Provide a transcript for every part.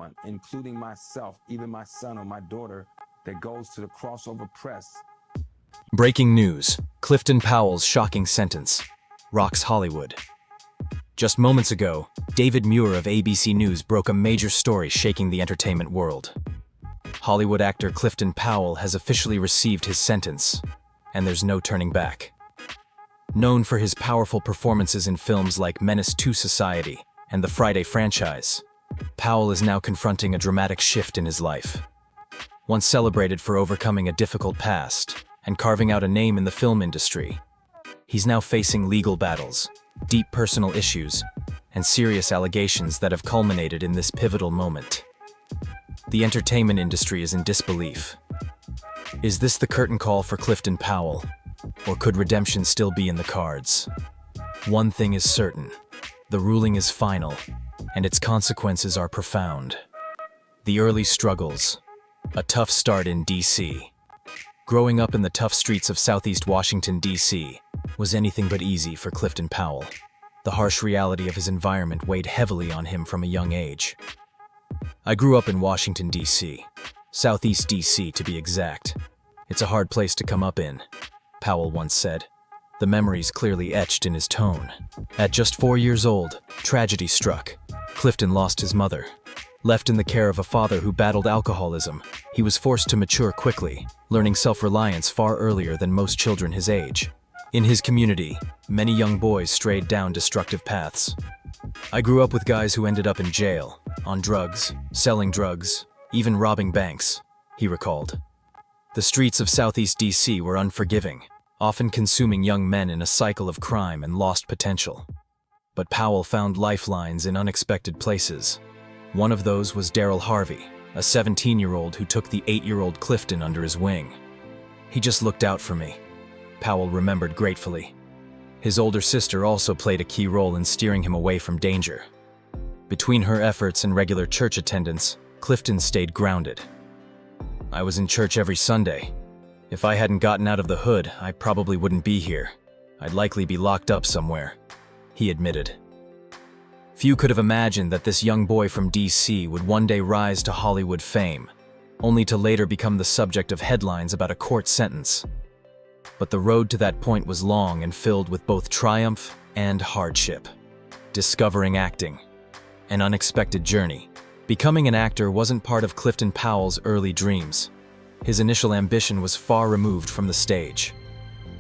anyone, including myself, even my son or my daughter, that goes to the crossover press. Breaking news. Clifton Powell's shocking sentence rocks Hollywood. Just moments ago, David Muir of ABC News broke a major story shaking the entertainment world. Hollywood actor Clifton Powell has officially received his sentence, and there's no turning back. Known for his powerful performances in films like Menace to Society and the Friday franchise, Powell is now confronting a dramatic shift in his life. Once celebrated for overcoming a difficult past and carving out a name in the film industry, he's now facing legal battles, deep personal issues, and serious allegations that have culminated in this pivotal moment. The entertainment industry is in disbelief. Is this the curtain call for Clifton Powell, or could redemption still be in the cards? One thing is certain: the ruling is final, and its consequences are profound. The early struggles. A tough start in D.C. Growing up in the tough streets of Southeast Washington, D.C., was anything but easy for Clifton Powell. The harsh reality of his environment weighed heavily on him from a young age. I grew up in Washington, D.C., Southeast D.C. to be exact. It's a hard place to come up in, Powell once said, the memories clearly etched in his tone. At just 4 years old, tragedy struck. Clifton lost his mother. Left in the care of a father who battled alcoholism, he was forced to mature quickly, learning self-reliance far earlier than most children his age. In his community, many young boys strayed down destructive paths. I grew up with guys who ended up in jail, on drugs, selling drugs, even robbing banks, he recalled. The streets of Southeast D.C. were unforgiving, often consuming young men in a cycle of crime and lost potential. But Powell found lifelines in unexpected places. One of those was Daryl Harvey, a 17-year-old who took the 8-year-old Clifton under his wing. He just looked out for me, Powell remembered gratefully. His older sister also played a key role in steering him away from danger. Between her efforts and regular church attendance, Clifton stayed grounded. I was in church every Sunday. If I hadn't gotten out of the hood, I probably wouldn't be here. I'd likely be locked up somewhere, he admitted. Few could have imagined that this young boy from D.C. would one day rise to Hollywood fame, only to later become the subject of headlines about a court sentence. But the road to that point was long and filled with both triumph and hardship. Discovering acting. An unexpected journey. Becoming an actor wasn't part of Clifton Powell's early dreams. His initial ambition was far removed from the stage.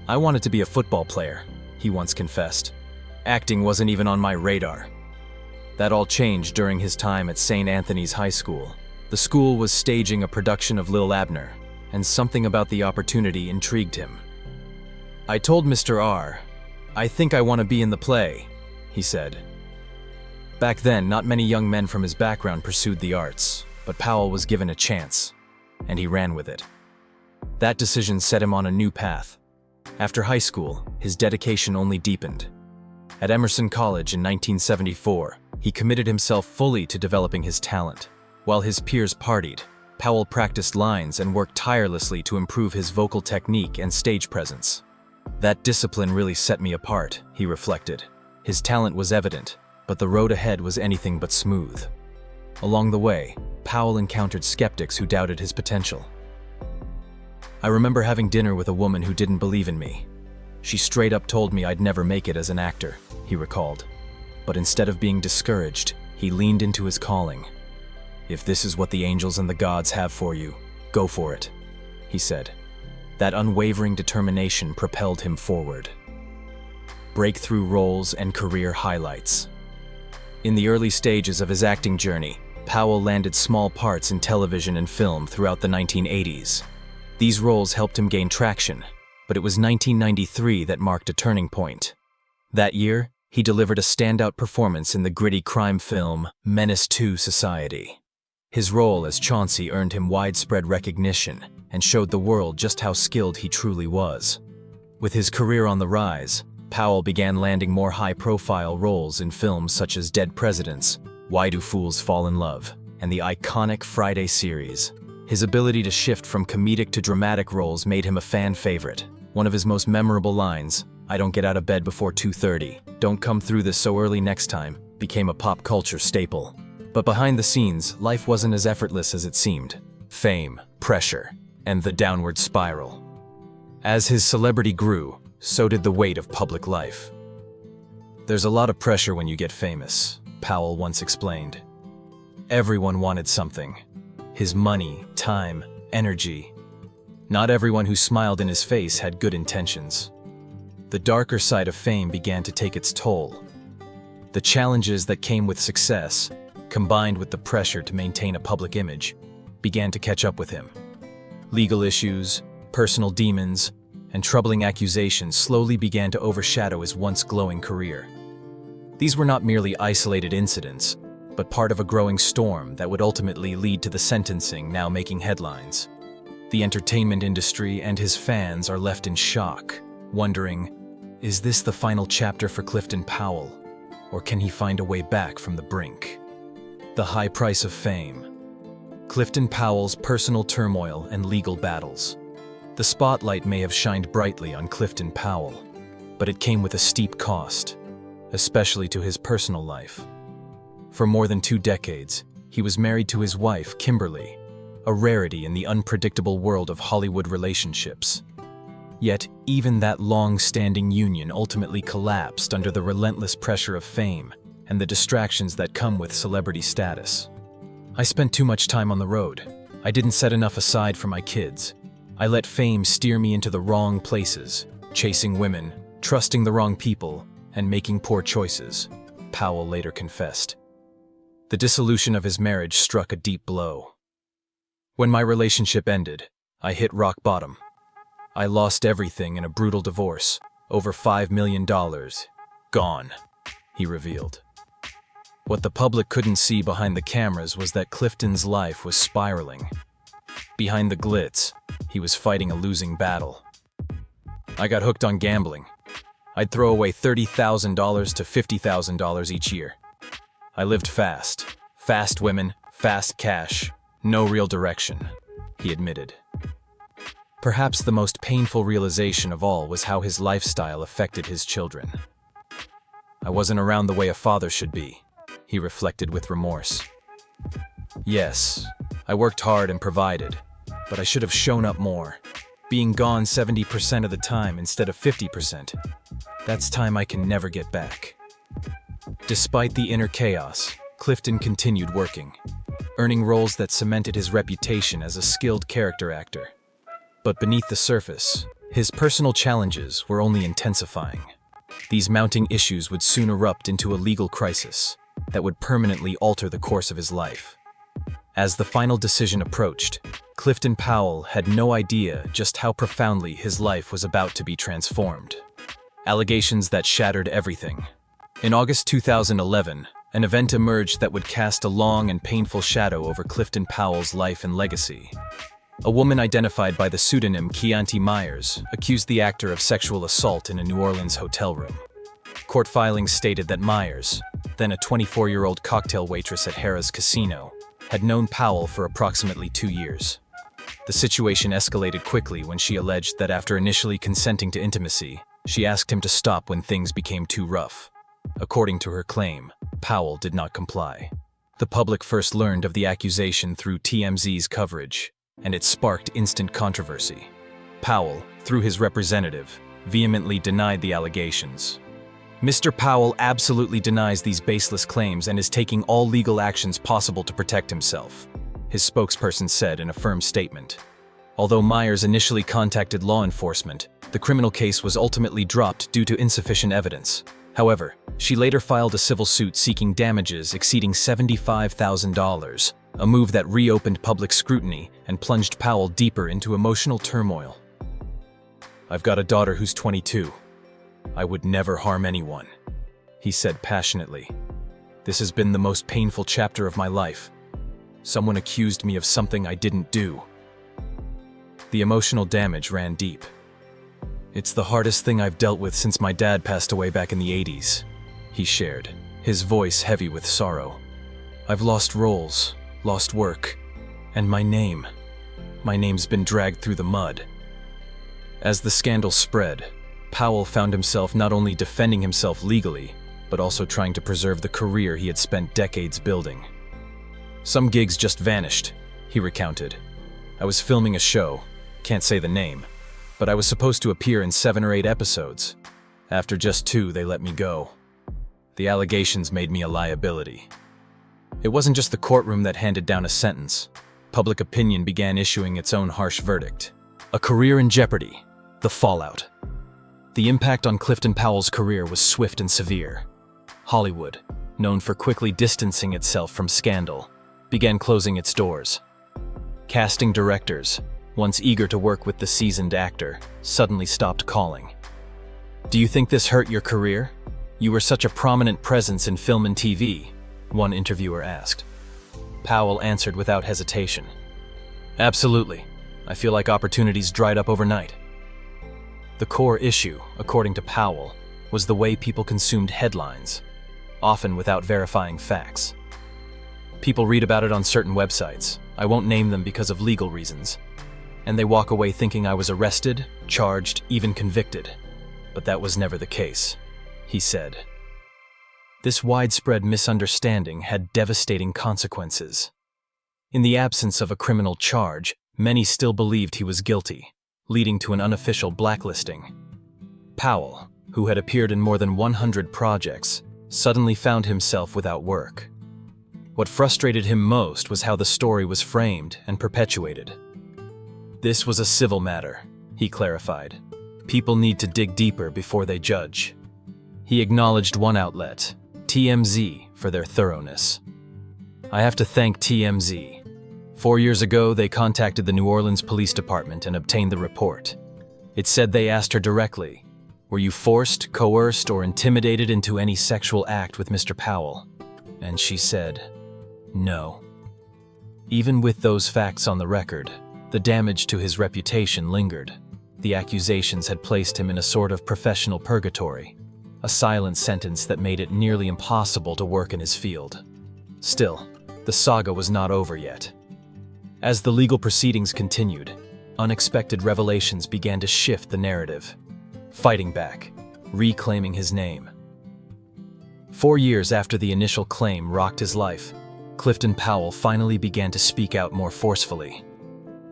I wanted to be a football player, he once confessed. Acting wasn't even on my radar. That all changed during his time at St. Anthony's High School. The school was staging a production of Lil Abner, and something about the opportunity intrigued him. I told Mr. R, "I think I want to be in the play," he said. Back then, not many young men from his background pursued the arts, but Powell was given a chance, and he ran with it. That decision set him on a new path. After high school, his dedication only deepened. At Emerson College in 1974, he committed himself fully to developing his talent. While his peers partied, Powell practiced lines and worked tirelessly to improve his vocal technique and stage presence. That discipline really set me apart, he reflected. His talent was evident, but the road ahead was anything but smooth. Along the way, Powell encountered skeptics who doubted his potential. I remember having dinner with a woman who didn't believe in me. She straight up told me I'd never make it as an actor, he recalled. But instead of being discouraged, he leaned into his calling. If this is what the angels and the gods have for you, go for it, he said. That unwavering determination propelled him forward. Breakthrough roles and career highlights. In the early stages of his acting journey, Powell landed small parts in television and film throughout the 1980s. These roles helped him gain traction, but it was 1993 that marked a turning point. That year, he delivered a standout performance in the gritty crime film Menace to Society. His role as Chauncey earned him widespread recognition and showed the world just how skilled he truly was. With his career on the rise, Powell began landing more high-profile roles in films such as Dead Presidents, Why Do Fools Fall in Love, and the iconic Friday series. His ability to shift from comedic to dramatic roles made him a fan favorite. One of his most memorable lines, "I don't get out of bed before 2:30, don't come through this so early next time," became a pop culture staple. But behind the scenes, life wasn't as effortless as it seemed. Fame, pressure, and the downward spiral. As his celebrity grew, so did the weight of public life. "There's a lot of pressure when you get famous," Powell once explained. Everyone wanted something. His money, time, energy. Not everyone who smiled in his face had good intentions. The darker side of fame began to take its toll. The challenges that came with success, combined with the pressure to maintain a public image, began to catch up with him. Legal issues, personal demons, and troubling accusations slowly began to overshadow his once glowing career. These were not merely isolated incidents, but part of a growing storm that would ultimately lead to the sentencing now making headlines. The entertainment industry and his fans are left in shock, wondering, is this the final chapter for Clifton Powell, or can he find a way back from the brink? The high price of fame. Clifton Powell's personal turmoil and legal battles. The spotlight may have shined brightly on Clifton Powell, but it came with a steep cost, especially to his personal life. For more than 2 decades, he was married to his wife, Kimberly, a rarity in the unpredictable world of Hollywood relationships. Yet, even that long-standing union ultimately collapsed under the relentless pressure of fame and the distractions that come with celebrity status. "I spent too much time on the road. I didn't set enough aside for my kids. I let fame steer me into the wrong places, chasing women, trusting the wrong people, and making poor choices," Powell later confessed. The dissolution of his marriage struck a deep blow. "When my relationship ended, I hit rock bottom. I lost everything in a brutal divorce, over $5 million. Gone," he revealed. What the public couldn't see behind the cameras was that Clifton's life was spiraling. Behind the glitz, he was fighting a losing battle. "I got hooked on gambling. I'd throw away $30,000 to $50,000 each year. I lived fast. Fast women, fast cash, no real direction," he admitted. Perhaps the most painful realization of all was how his lifestyle affected his children. "I wasn't around the way a father should be," he reflected with remorse. "Yes, I worked hard and provided, but I should have shown up more. Being gone 70% of the time instead of 50%. That's time I can never get back." Despite the inner chaos, Clifton continued working, earning roles that cemented his reputation as a skilled character actor. But beneath the surface, his personal challenges were only intensifying. These mounting issues would soon erupt into a legal crisis that would permanently alter the course of his life. As the final decision approached, Clifton Powell had no idea just how profoundly his life was about to be transformed. Allegations that shattered everything. In August 2011, an event emerged that would cast a long and painful shadow over Clifton Powell's life and legacy. A woman identified by the pseudonym Keontae Myers accused the actor of sexual assault in a New Orleans hotel room. Court filings stated that Myers, then a 24-year-old cocktail waitress at Harrah's Casino, had known Powell for approximately 2 years. The situation escalated quickly when she alleged that after initially consenting to intimacy, she asked him to stop when things became too rough. According to her claim, Powell did not comply. The public first learned of the accusation through TMZ's coverage, and it sparked instant controversy. Powell, through his representative, vehemently denied the allegations. "Mr. Powell absolutely denies these baseless claims and is taking all legal actions possible to protect himself," his spokesperson said in a firm statement. Although Myers initially contacted law enforcement, the criminal case was ultimately dropped due to insufficient evidence. However, she later filed a civil suit seeking damages exceeding $75,000, a move that reopened public scrutiny and plunged Powell deeper into emotional turmoil. "I've got a daughter who's 22. I would never harm anyone," he said passionately. "This has been the most painful chapter of my life. Someone accused me of something I didn't do." The emotional damage ran deep. "It's the hardest thing I've dealt with since my dad passed away back in the 80s, he shared, his voice heavy with sorrow. "I've lost roles, lost work, and my name. My name's been dragged through the mud." As the scandal spread, Powell found himself not only defending himself legally, but also trying to preserve the career he had spent decades building. Some gigs just vanished, he recounted. I was filming a show, can't say the name, but I was supposed to appear in 7 or 8 episodes. After just 2, they let me go. The allegations made me a liability. It wasn't just the courtroom that handed down a sentence. Public opinion began issuing its own harsh verdict. A career in jeopardy. The fallout. The impact on Clifton Powell's career was swift and severe. Hollywood, known for quickly distancing itself from scandal, began closing its doors. Casting directors, once eager to work with the seasoned actor, suddenly stopped calling. "Do you think this hurt your career? You were such a prominent presence in film and TV," one interviewer asked. Powell answered without hesitation. "Absolutely. I feel like opportunities dried up overnight." The core issue, according to Powell, was the way people consumed headlines, often without verifying facts. People read about it on certain websites, I won't name them because of legal reasons, and they walk away thinking I was arrested, charged, even convicted. But that was never the case, he said. This widespread misunderstanding had devastating consequences. In the absence of a criminal charge, many still believed he was guilty, leading to an unofficial blacklisting. Powell, who had appeared in more than 100 projects, suddenly found himself without work. What frustrated him most was how the story was framed and perpetuated. "This was a civil matter," he clarified. "People need to dig deeper before they judge." He acknowledged one outlet, TMZ, for their thoroughness. "I have to thank TMZ. 4 years ago, they contacted the New Orleans Police Department and obtained the report. It said they asked her directly, 'Were you forced, coerced, or intimidated into any sexual act with Mr. Powell?' And she said, 'No.' Even with those facts on the record, the damage to his reputation lingered. The accusations had placed him in a sort of professional purgatory, a silent sentence that made it nearly impossible to work in his field. Still, the saga was not over yet. As the legal proceedings continued, unexpected revelations began to shift the narrative, fighting back, reclaiming his name. 4 years after the initial claim rocked his life, Clifton Powell finally began to speak out more forcefully.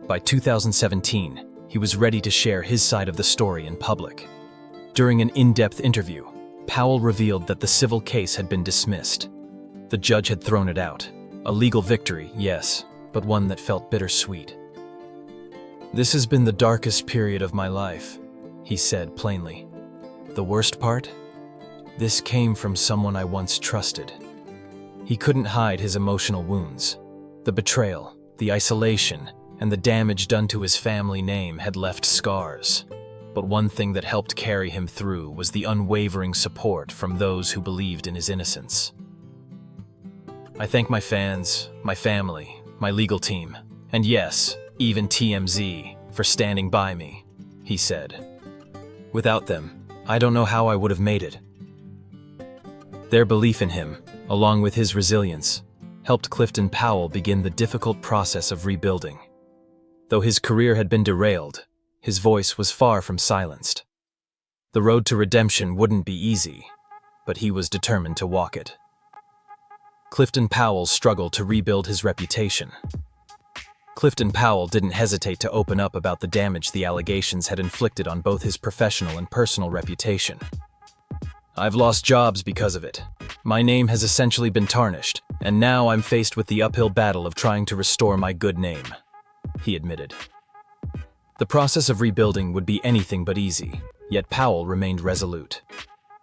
By 2017, he was ready to share his side of the story in public. During an in-depth interview, Powell revealed that the civil case had been dismissed. The judge had thrown it out. A legal victory, yes, but one that felt bittersweet. "This has been the darkest period of my life," he said plainly. "The worst part? This came from someone I once trusted." He couldn't hide his emotional wounds. The betrayal, the isolation, and the damage done to his family name had left scars. But one thing that helped carry him through was the unwavering support from those who believed in his innocence. "I thank my fans, my family, my legal team, and yes, even TMZ, for standing by me," he said. "Without them, I don't know how I would have made it." Their belief in him, along with his resilience, helped Clifton Powell begin the difficult process of rebuilding. Though his career had been derailed, his voice was far from silenced. The road to redemption wouldn't be easy, but he was determined to walk it. Clifton Powell struggled to rebuild his reputation. Clifton Powell didn't hesitate to open up about the damage the allegations had inflicted on both his professional and personal reputation. "I've lost jobs because of it. My name has essentially been tarnished, and now I'm faced with the uphill battle of trying to restore my good name," he admitted. The process of rebuilding would be anything but easy, yet Powell remained resolute.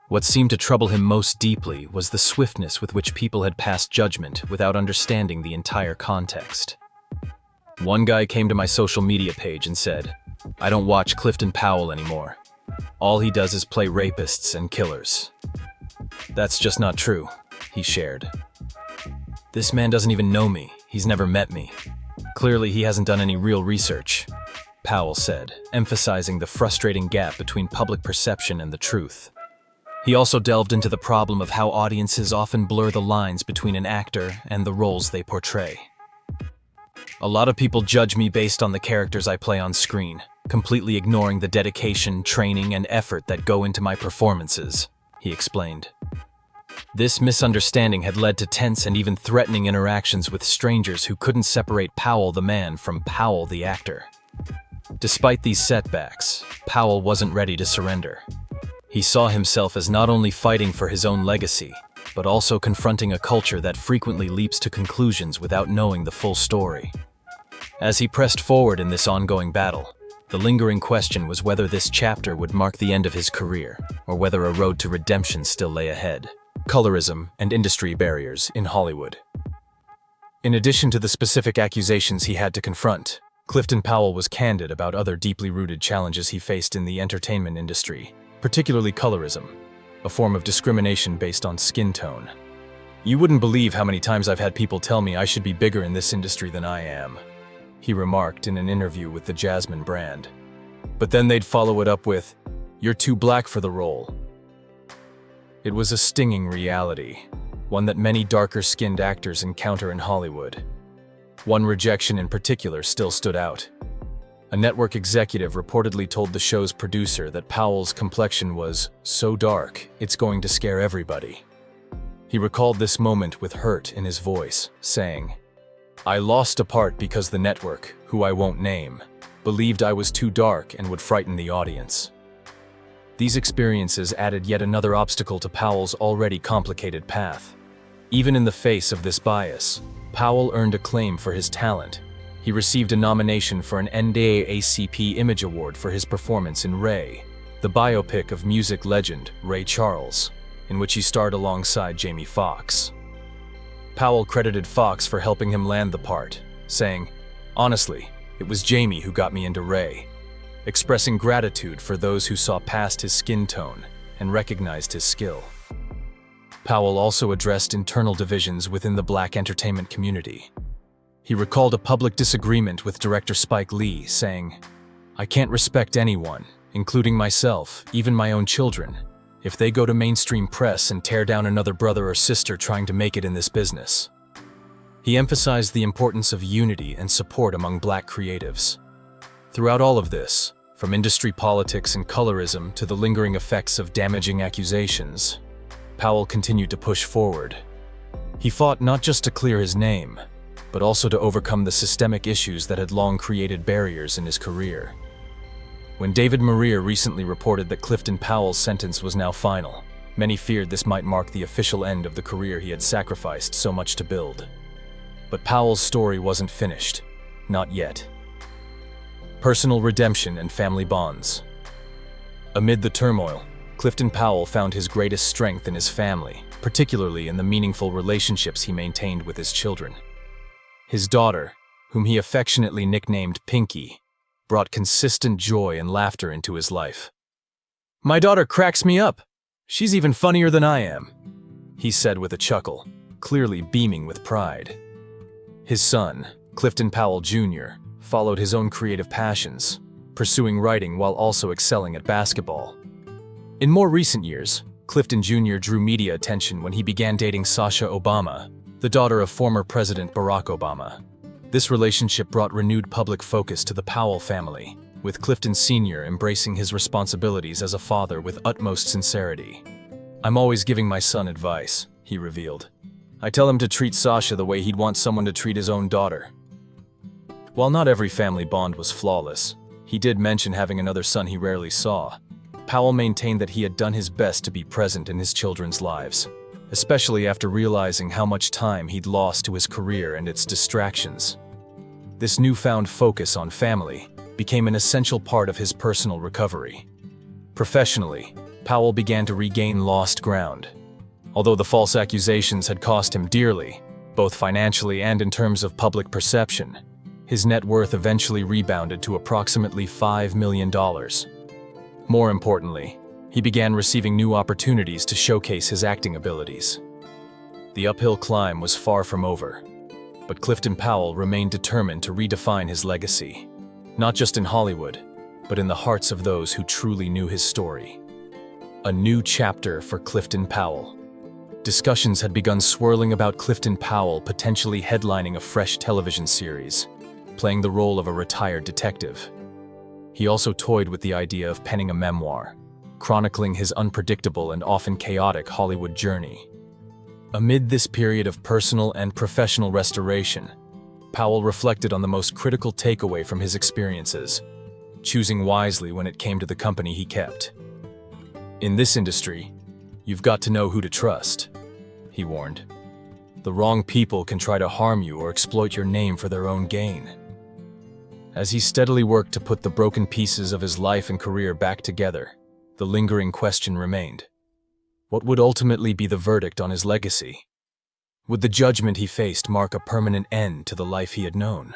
What seemed to trouble him most deeply was the swiftness with which people had passed judgment without understanding the entire context. One guy came to my social media page and said, "I don't watch Clifton Powell anymore. All he does is play rapists and killers." "That's just not true," he shared. "This man doesn't even know me. He's never met me. Clearly, he hasn't done any real research," Powell said, emphasizing the frustrating gap between public perception and the truth. He also delved into the problem of how audiences often blur the lines between an actor and the roles they portray. "A lot of people judge me based on the characters I play on screen, completely ignoring the dedication, training, and effort that go into my performances," he explained. This misunderstanding had led to tense and even threatening interactions with strangers who couldn't separate Powell the man from Powell the actor. Despite these setbacks, Powell wasn't ready to surrender. He saw himself as not only fighting for his own legacy, but also confronting a culture that frequently leaps to conclusions without knowing the full story. As he pressed forward in this ongoing battle, the lingering question was whether this chapter would mark the end of his career, or whether a road to redemption still lay ahead. Colorism and industry barriers in Hollywood. In addition to the specific accusations he had to confront, Clifton Powell was candid about other deeply rooted challenges he faced in the entertainment industry, particularly colorism, a form of discrimination based on skin tone. "You wouldn't believe how many times I've had people tell me I should be bigger in this industry than I am," he remarked in an interview with the Jasmine brand. But then they'd follow it up with, "You're too black for the role." It was a stinging reality, one that many darker-skinned actors encounter in Hollywood. One rejection in particular still stood out. A network executive reportedly told the show's producer that Powell's complexion was so dark, it's going to scare everybody. He recalled this moment with hurt in his voice, saying, "I lost a part because the network, who I won't name, believed I was too dark and would frighten the audience." These experiences added yet another obstacle to Powell's already complicated path. Even in the face of this bias, Powell earned acclaim for his talent. He received a nomination for an NAACP Image Award for his performance in Ray, the biopic of music legend Ray Charles, in which he starred alongside Jamie Foxx. Powell credited Foxx for helping him land the part, saying, "Honestly, it was Jamie who got me into Ray," expressing gratitude for those who saw past his skin tone and recognized his skill. Powell also addressed internal divisions within the Black entertainment community. He recalled a public disagreement with director Spike Lee, saying, "I can't respect anyone, including myself, even my own children, if they go to mainstream press and tear down another brother or sister trying to make it in this business." He emphasized the importance of unity and support among Black creatives. Throughout all of this, from industry politics and colorism to the lingering effects of damaging accusations, Powell continued to push forward. He fought not just to clear his name, but also to overcome the systemic issues that had long created barriers in his career. When David Maria recently reported that Clifton Powell's sentence was now final, many feared this might mark the official end of the career he had sacrificed so much to build. But Powell's story wasn't finished. Not yet. Personal redemption and family bonds. Amid the turmoil, Clifton Powell found his greatest strength in his family, particularly in the meaningful relationships he maintained with his children. His daughter, whom he affectionately nicknamed Pinky, brought consistent joy and laughter into his life. "My daughter cracks me up. She's even funnier than I am," he said with a chuckle, clearly beaming with pride. His son, Clifton Powell Jr., followed his own creative passions, pursuing writing while also excelling at basketball. In more recent years, Clifton Jr. drew media attention when he began dating Sasha Obama, the daughter of former President Barack Obama. This relationship brought renewed public focus to the Powell family, with Clifton Sr. embracing his responsibilities as a father with utmost sincerity. "I'm always giving my son advice," he revealed. "I tell him to treat Sasha the way he'd want someone to treat his own daughter." While not every family bond was flawless, he did mention having another son he rarely saw. Powell maintained that he had done his best to be present in his children's lives, especially after realizing how much time he'd lost to his career and its distractions. This newfound focus on family became an essential part of his personal recovery. Professionally, Powell began to regain lost ground. Although the false accusations had cost him dearly, both financially and in terms of public perception, his net worth eventually rebounded to approximately $5 million. More importantly, he began receiving new opportunities to showcase his acting abilities. The uphill climb was far from over, but Clifton Powell remained determined to redefine his legacy, not just in Hollywood, but in the hearts of those who truly knew his story. A new chapter for Clifton Powell. Discussions had begun swirling about Clifton Powell potentially headlining a fresh television series, playing the role of a retired detective. He also toyed with the idea of penning a memoir, chronicling his unpredictable and often chaotic Hollywood journey. Amid this period of personal and professional restoration, Powell reflected on the most critical takeaway from his experiences, choosing wisely when it came to the company he kept. In this industry, you've got to know who to trust, he warned. The wrong people can try to harm you or exploit your name for their own gain. As he steadily worked to put the broken pieces of his life and career back together, the lingering question remained. What would ultimately be the verdict on his legacy? Would the judgment he faced mark a permanent end to the life he had known?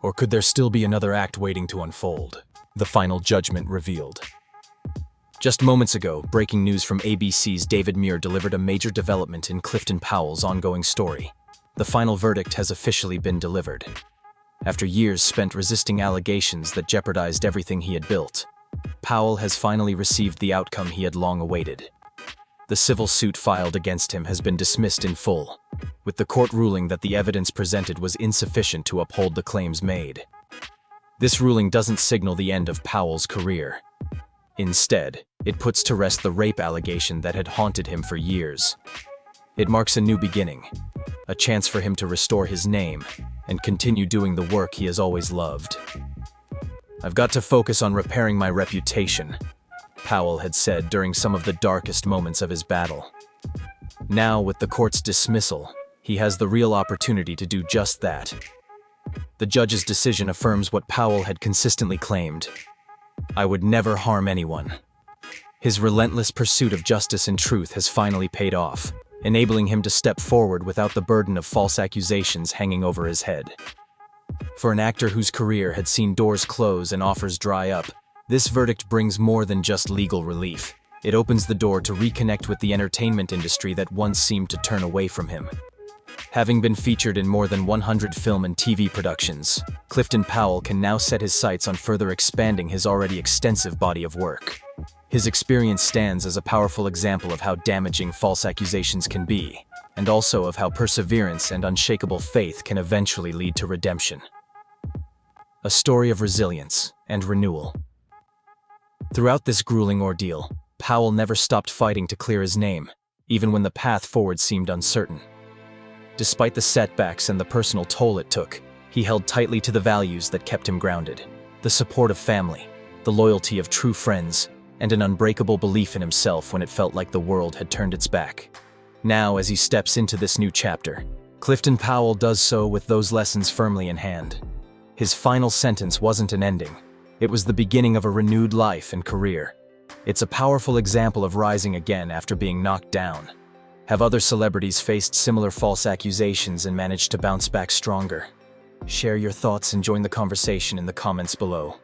Or could there still be another act waiting to unfold? The final judgment revealed. Just moments ago, breaking news from ABC's David Muir delivered a major development in Clifton Powell's ongoing story. The final verdict has officially been delivered. After years spent resisting allegations that jeopardized everything he had built, Powell has finally received the outcome he had long awaited. The civil suit filed against him has been dismissed in full, with the court ruling that the evidence presented was insufficient to uphold the claims made. This ruling doesn't signal the end of Powell's career. Instead, it puts to rest the rape allegation that had haunted him for years. It marks a new beginning, a chance for him to restore his name and continue doing the work he has always loved. "I've got to focus on repairing my reputation," Powell had said during some of the darkest moments of his battle. Now, with the court's dismissal, he has the real opportunity to do just that. The judge's decision affirms what Powell had consistently claimed: "I would never harm anyone." His relentless pursuit of justice and truth has finally paid off, enabling him to step forward without the burden of false accusations hanging over his head. For an actor whose career had seen doors close and offers dry up, this verdict brings more than just legal relief. It opens the door to reconnect with the entertainment industry that once seemed to turn away from him. Having been featured in more than 100 film and TV productions, Clifton Powell can now set his sights on further expanding his already extensive body of work. His experience stands as a powerful example of how damaging false accusations can be, and also of how perseverance and unshakable faith can eventually lead to redemption. A story of resilience and renewal. Throughout this grueling ordeal, Powell never stopped fighting to clear his name, even when the path forward seemed uncertain. Despite the setbacks and the personal toll it took, he held tightly to the values that kept him grounded: the support of family, the loyalty of true friends, and an unbreakable belief in himself when it felt like the world had turned its back. Now, as he steps into this new chapter, Clifton Powell does so with those lessons firmly in hand. His final sentence wasn't an ending. It was the beginning of a renewed life and career. It's a powerful example of rising again after being knocked down. Have other celebrities faced similar false accusations and managed to bounce back stronger? Share your thoughts and join the conversation in the comments below.